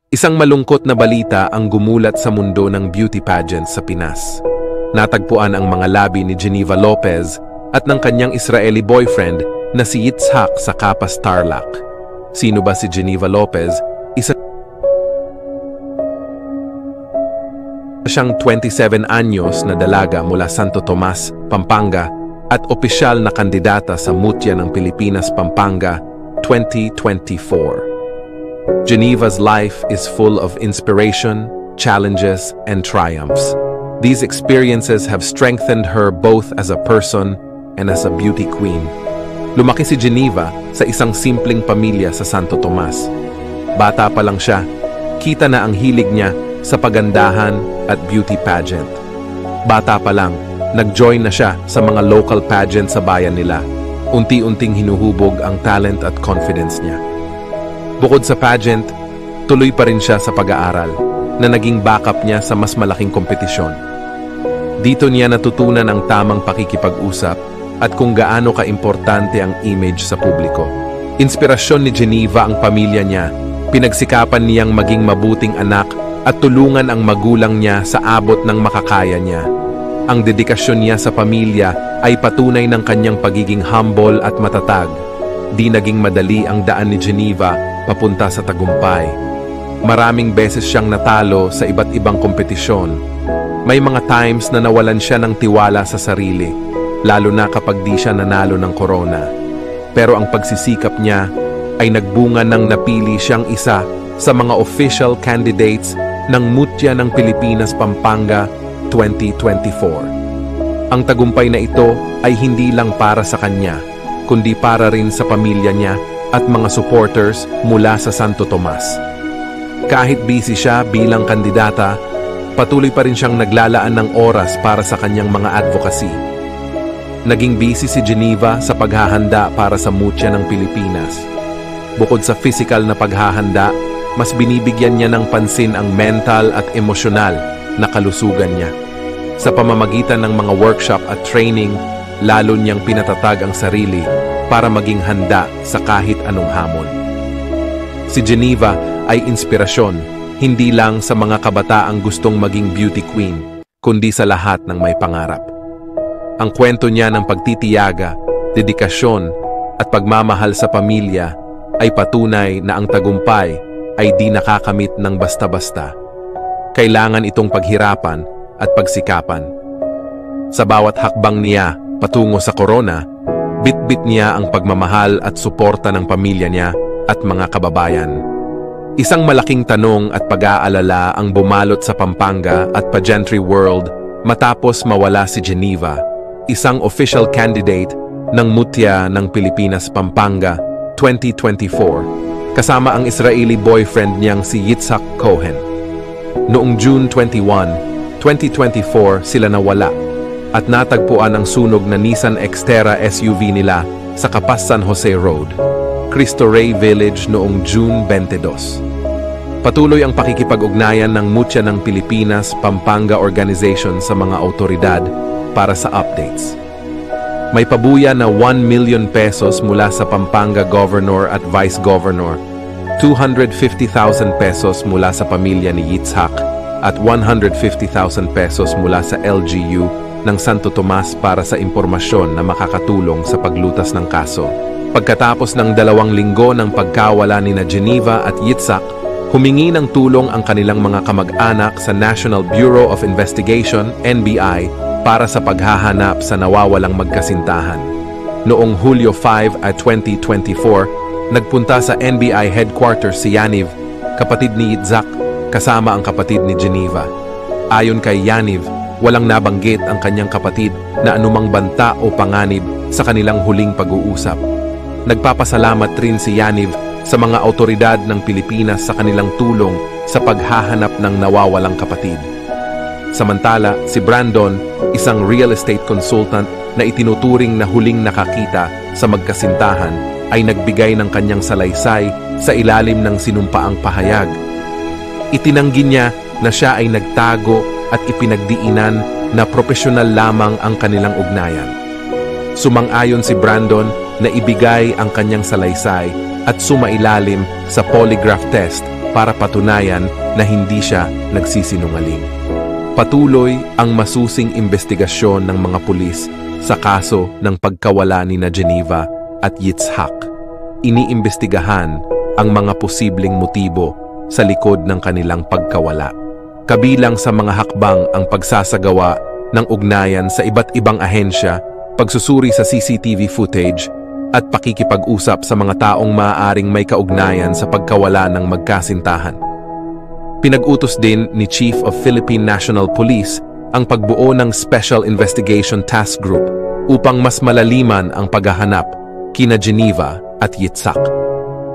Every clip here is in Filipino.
Isang malungkot na balita ang gumulat sa mundo ng beauty pageants sa Pinas. Natagpuan ang mga labi ni Geneva Lopez at ng kanyang Israeli boyfriend na si Yitzhak sa Kapas Tarlac. Sino ba si Geneva Lopez? Isa siyang 27 anyos na dalaga mula Santo Tomas, Pampanga at opisyal na kandidata sa Mutya ng Pilipinas, Pampanga 2024. Geneva's life is full of inspiration, challenges, and triumphs. These experiences have strengthened her both as a person and as a beauty queen. Lumaki si Geneva sa isang simpleng pamilya sa Santo Tomas. Bata pa lang siya, kita na ang hilig niya sa pagandahan at beauty pageant. Bata pa lang, nag-join na siya sa mga local pageant sa bayan nila. Unti-unting hinuhubog ang talent at confidence niya. Bukod sa pageant, tuloy pa rin siya sa pag-aaral na naging backup niya sa mas malaking kompetisyon. Dito niya natutunan ang tamang pakikipag-usap at kung gaano kaimportante ang image sa publiko. Inspirasyon ni Geneva ang pamilya niya, pinagsikapan niyang maging mabuting anak at tulungan ang magulang niya sa abot ng makakaya niya. Ang dedikasyon niya sa pamilya ay patunay ng kanyang pagiging humble at matatag. Di naging madali ang daan ni Geneva papunta sa tagumpay. Maraming beses siyang natalo sa iba't ibang kompetisyon. May mga times na nawalan siya ng tiwala sa sarili, lalo na kapag di siya nanalo ng corona. Pero ang pagsisikap niya ay nagbunga ng napili siyang isa sa mga official candidates ng Mutya ng Pilipinas, Pampanga 2024. Ang tagumpay na ito ay hindi lang para sa kanya, kundi para rin sa pamilya niya at mga supporters mula sa Santo Tomas. Kahit busy siya bilang kandidata, patuloy pa rin siyang naglalaan ng oras para sa kanyang mga advocacy. Naging busy si Geneva sa paghahanda para sa Mutya ng Pilipinas. Bukod sa physical na paghahanda, mas binibigyan niya ng pansin ang mental at emosyonal na kalusugan niya. Sa pamamagitan ng mga workshop at training, lalo niyang pinatatag ang sarili para maging handa sa kahit anong hamon. Si Geneva ay inspirasyon, hindi lang sa mga kabataang gustong maging beauty queen, kundi sa lahat ng may pangarap. Ang kwento niya ng pagtitiyaga, dedikasyon, at pagmamahal sa pamilya ay patunay na ang tagumpay ay di nakakamit ng basta-basta. Kailangan itong paghirapan at pagsikapan. Sa bawat hakbang niya patungo sa corona, bit-bit niya ang pagmamahal at suporta ng pamilya niya at mga kababayan. Isang malaking tanong at pag-aalala ang bumalot sa Pampanga at pageantry world matapos mawala si Geneva, isang official candidate ng Mutya ng Pilipinas, Pampanga 2024, kasama ang Israeli boyfriend niyang si Yitzhak Cohen. Noong June 21, 2024 sila nawala at natagpuan ang sunog na Nissan Xterra SUV nila sa Kapas San Jose Road, Cristo Rey Village noong June 22. Patuloy ang pakikipag-ugnayan ng Mutya ng Pilipinas, Pampanga Organization sa mga autoridad para sa updates. May pabuya na 1 million pesos mula sa Pampanga Governor at Vice Governor, 250,000 pesos mula sa pamilya ni Yitzhak at 150,000 pesos mula sa LGU ng Santo Tomas para sa impormasyon na makakatulong sa paglutas ng kaso. Pagkatapos ng 2 linggo ng pagkawala ni Geneva at Yitzhak, humingi ng tulong ang kanilang mga kamag-anak sa National Bureau of Investigation, NBI, para sa paghahanap sa nawawalang magkasintahan. Noong Hulyo 5, 2024, nagpunta sa NBI headquarters si Yaniv, kapatid ni Yitzhak, kasama ang kapatid ni Geneva. Ayon kay Yaniv, walang nabanggit ang kanyang kapatid na anumang banta o panganib sa kanilang huling pag-uusap. Nagpapasalamat rin si Yaniv sa mga autoridad ng Pilipinas sa kanilang tulong sa paghahanap ng nawawalang kapatid. Samantala, si Brandon, isang real estate consultant na itinuturing na huling nakakita sa magkasintahan, ay nagbigay ng kanyang salaysay sa ilalim ng sinumpaang pahayag. Itinanggi niya na siya ay nagtago at ipinagdiinan na propesyonal lamang ang kanilang ugnayan. Sumang-ayon si Brandon na ibigay ang kanyang salaysay at sumailalim sa polygraph test para patunayan na hindi siya nagsisinungaling. Patuloy ang masusing investigasyon ng mga pulis sa kaso ng pagkawala ni Geneva at Yitzhak. Iniimbestigahan ang mga posibleng motibo sa likod ng kanilang pagkawala. Kabilang sa mga hakbang ang pagsasagawa ng ugnayan sa iba't ibang ahensya, pagsusuri sa CCTV footage, at pakikipag-usap sa mga taong maaaring may kaugnayan sa pagkawala ng magkasintahan. Pinag-utos din ni Chief of Philippine National Police ang pagbuo ng Special Investigation Task Group upang mas malaliman ang paghahanap kina Geneva at Yitzhak.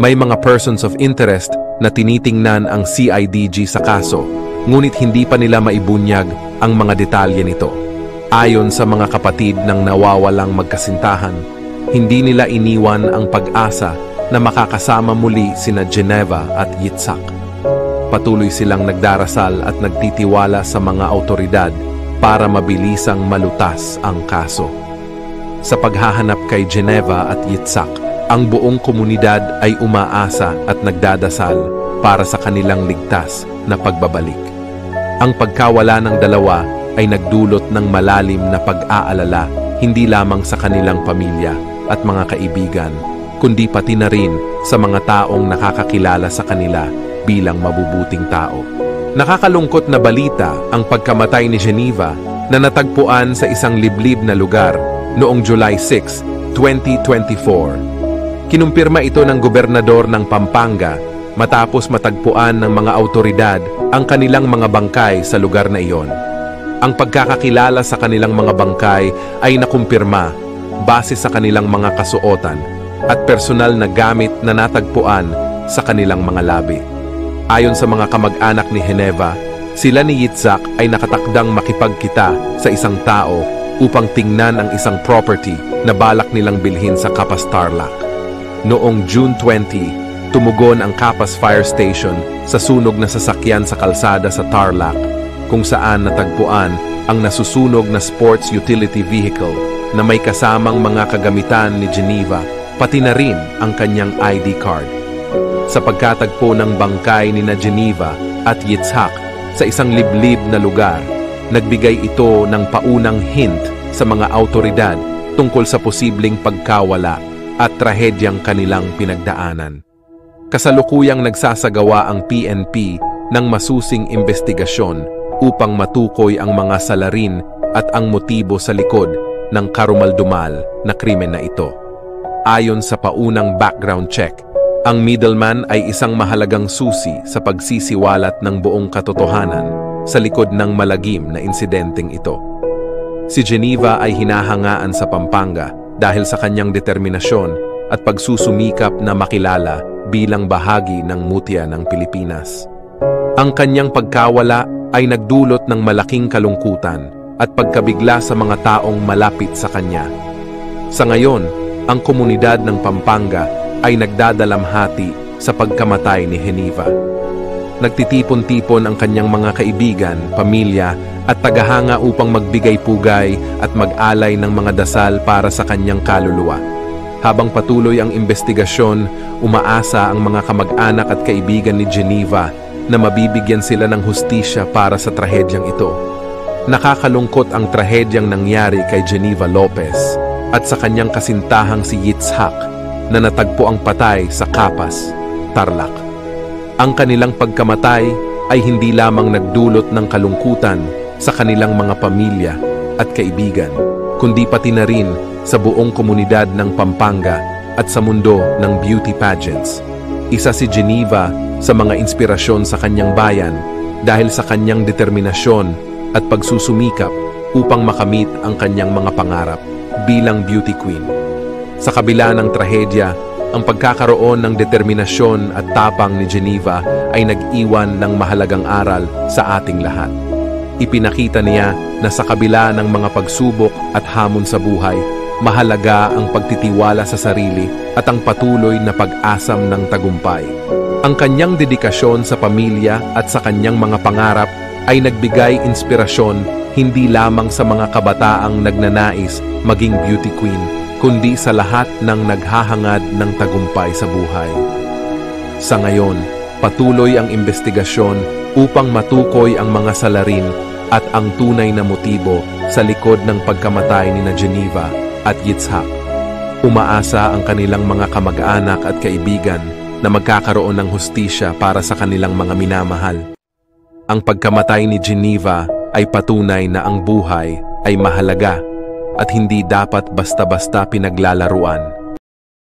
May mga persons of interest na tinitingnan ang CIDG sa kaso, ngunit hindi pa nila maibunyag ang mga detalye nito. Ayon sa mga kapatid ng nawawalang magkasintahan, hindi nila iniwan ang pag-asa na makakasama muli sina Geneva at Yitzhak. Patuloy silang nagdarasal at nagtitiwala sa mga awtoridad para mabilisang malutas ang kaso. Sa paghahanap kay Geneva at Yitzhak, ang buong komunidad ay umaasa at nagdadasal para sa kanilang ligtas na pagbabalik. Ang pagkawala ng dalawa ay nagdulot ng malalim na pag-aalala hindi lamang sa kanilang pamilya at mga kaibigan, kundi pati na rin sa mga taong nakakakilala sa kanila bilang mabubuting tao. Nakakalungkot na balita ang pagkamatay ni Geneva na natagpuan sa isang liblib na lugar noong July 6, 2024. Kinumpirma ito ng gobernador ng Pampanga matapos matagpuan ng mga awtoridad ang kanilang mga bangkay sa lugar na iyon. Ang pagkakakilala sa kanilang mga bangkay ay nakumpirma base sa kanilang mga kasuotan at personal na gamit na natagpuan sa kanilang mga labi. Ayon sa mga kamag-anak ni Geneva, sila ni Yitzhak ay nakatakdang makipagkita sa isang tao upang tingnan ang isang property na balak nilang bilhin sa Capas Tarlac. Noong June 20, tumugon ang Capas Fire Station sa sunog na sasakyan sa kalsada sa Tarlac, kung saan natagpuan ang nasusunog na sports utility vehicle na may kasamang mga kagamitan ni Geneva, pati na rin ang kanyang ID card. Sa pagkatagpo ng bangkay ni Geneva at Yitzhak sa isang liblib na lugar, nagbigay ito ng paunang hint sa mga awtoridad tungkol sa posibleng pagkawala at trahedyang kanilang pinagdaanan. Kasalukuyang nagsasagawa ang PNP ng masusing investigasyon upang matukoy ang mga salarin at ang motibo sa likod ng karumaldumal na krimen na ito. Ayon sa paunang background check, ang middleman ay isang mahalagang susi sa pagsisiwalat ng buong katotohanan sa likod ng malagim na insidenteng ito. Si Geneva ay hinahangaan sa Pampanga dahil sa kanyang determinasyon at pagsusumikap na makilala bilang bahagi ng mutya ng Pilipinas. Ang kanyang pagkawala ay nagdulot ng malaking kalungkutan at pagkabigla sa mga taong malapit sa kanya. Sa ngayon, ang komunidad ng Pampanga ay nagdadalamhati sa pagkamatay ni Geneva. Nagtitipon-tipon ang kanyang mga kaibigan, pamilya at tagahanga upang magbigay pugay at mag-alay ng mga dasal para sa kanyang kaluluwa. Habang patuloy ang investigasyon, umaasa ang mga kamag-anak at kaibigan ni Geneva na mabibigyan sila ng hustisya para sa trahedyang ito. Nakakalungkot ang trahedyang nangyari kay Geneva Lopez at sa kanyang kasintahang si Yitzhak na natagpo ang patay sa Capas, Tarlac. Ang kanilang pagkamatay ay hindi lamang nagdulot ng kalungkutan sa kanilang mga pamilya at kaibigan, kundi pati na rin sa buong komunidad ng Pampanga at sa mundo ng beauty pageants. Isa si Geneva sa mga inspirasyon sa kanyang bayan dahil sa kanyang determinasyon at pagsusumikap upang makamit ang kanyang mga pangarap bilang beauty queen. Sa kabila ng trahedya, ang pagkakaroon ng determinasyon at tapang ni Geneva ay nag-iwan ng mahalagang aral sa ating lahat. Ipinakita niya na sa kabila ng mga pagsubok at hamon sa buhay, mahalaga ang pagtitiwala sa sarili at ang patuloy na pag-asam ng tagumpay. Ang kanyang dedikasyon sa pamilya at sa kanyang mga pangarap ay nagbigay inspirasyon hindi lamang sa mga kabataang nagnanais maging beauty queen, kundi sa lahat ng naghahangad ng tagumpay sa buhay. Sa ngayon, Patuloy ang investigasyon upang matukoy ang mga salarin at ang tunay na motibo sa likod ng pagkamatay ni na Geneva at Yitzhak. Umaasa ang kanilang mga kamag-anak at kaibigan na magkakaroon ng hustisya para sa kanilang mga minamahal. Ang pagkamatay ni Geneva ay patunay na ang buhay ay mahalaga at hindi dapat basta-basta pinaglalaruan.